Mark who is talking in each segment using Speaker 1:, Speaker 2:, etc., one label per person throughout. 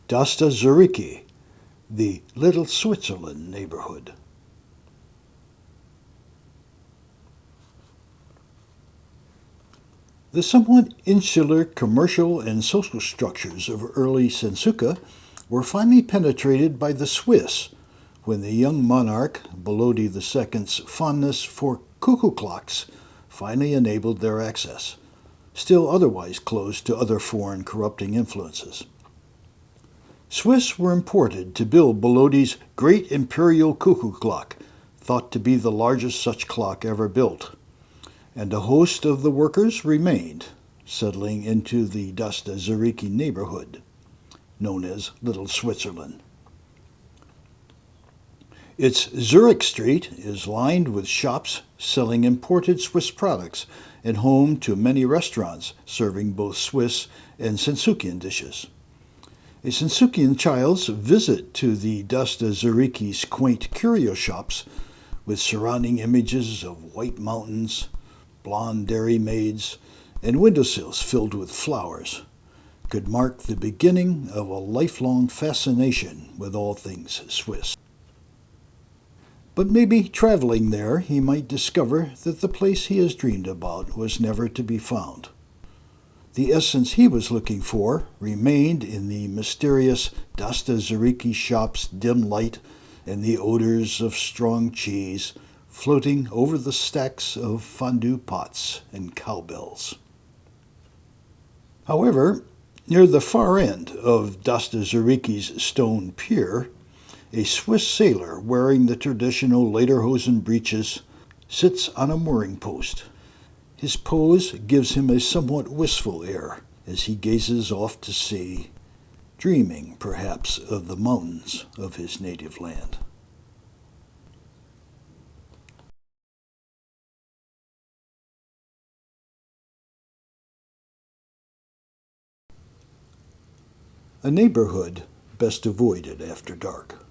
Speaker 1: Dostoevsky, the Little Switzerland neighborhood. The somewhat insular commercial and social structures of early Sensuka were finally penetrated by the Swiss when the young monarch, Volody II's fondness for cuckoo clocks finally enabled their access, still otherwise closed to other foreign corrupting influences. Swiss were imported to build Volody's great imperial cuckoo clock, thought to be the largest such clock ever built, and a host of the workers remained, settling into the Dostoevsky neighborhood, known as Little Switzerland. Its Zurich Street is lined with shops selling imported Swiss products and home to many restaurants serving both Swiss and Sensukian dishes. A Sensukian child's visit to the Dostoevsky's quaint curio shops with surrounding images of white mountains, blonde dairy maids, and windowsills filled with flowers could mark the beginning of a lifelong fascination with all things Swiss. But maybe traveling there he might discover that the place he has dreamed about was never to be found. The essence he was looking for remained in the mysterious Dostoevsky shop's dim light and the odors of strong cheese floating over the stacks of fondue pots and cowbells. However, near the far end of Dostoevsky's stone pier, a Swiss sailor wearing the traditional lederhosen breeches sits on a mooring post. His pose gives him a somewhat wistful air as he gazes off to sea, dreaming perhaps of the mountains of his native land. A neighborhood best avoided after dark.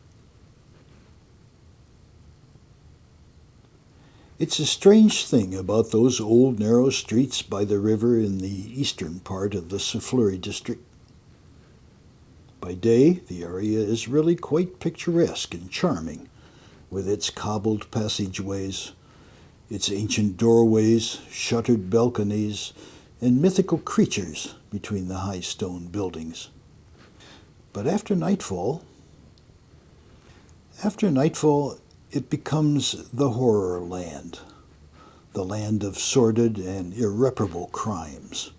Speaker 1: It's a strange thing about those old narrow streets by the river in the eastern part of the Soufleury district. By day, the area is really quite picturesque and charming, with its cobbled passageways, its ancient doorways, shuttered balconies, and mythical creatures between the high stone buildings. But after nightfall, it becomes the horror land, the land of sordid and irreparable crimes,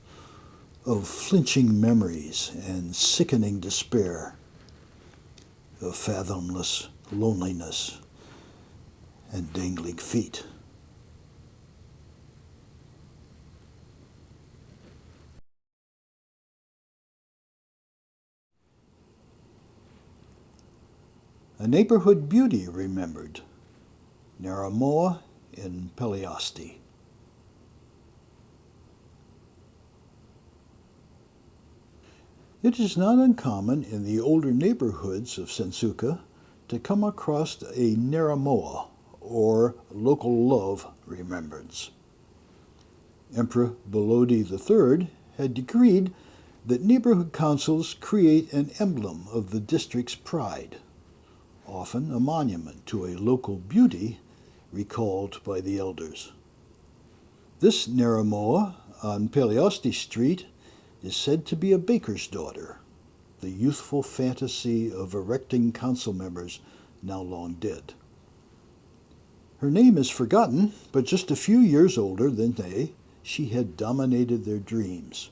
Speaker 1: of flinching memories and sickening despair, of fathomless loneliness and dangling feet. A neighborhood beauty remembered, Naramoa in Peliasti. It is not uncommon in the older neighborhoods of Sensuka to come across a Naramoa, or local love remembrance. Emperor Volody III had decreed that neighborhood councils create an emblem of the district's pride, often a monument to a local beauty recalled by the elders. This Naramoa on Peliasti Street is said to be a baker's daughter, the youthful fantasy of erecting council members now long dead. Her name is forgotten, but just a few years older than they, she had dominated their dreams.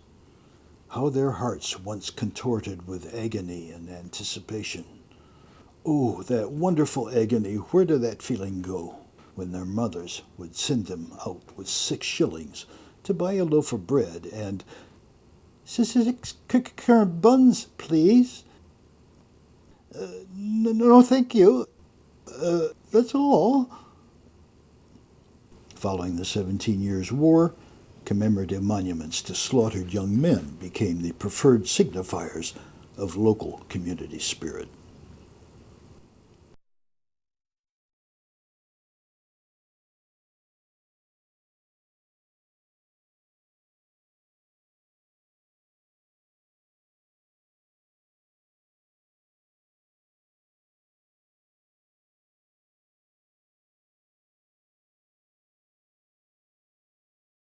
Speaker 1: How their hearts once contorted with agony and anticipation. Oh, that wonderful agony, where did that feeling go when their mothers would send them out with 6 shillings to buy a loaf of bread and 6 currant buns, please? No, thank you. That's all. Following the 17 Years' War, commemorative monuments to slaughtered young men became the preferred signifiers of local community spirit.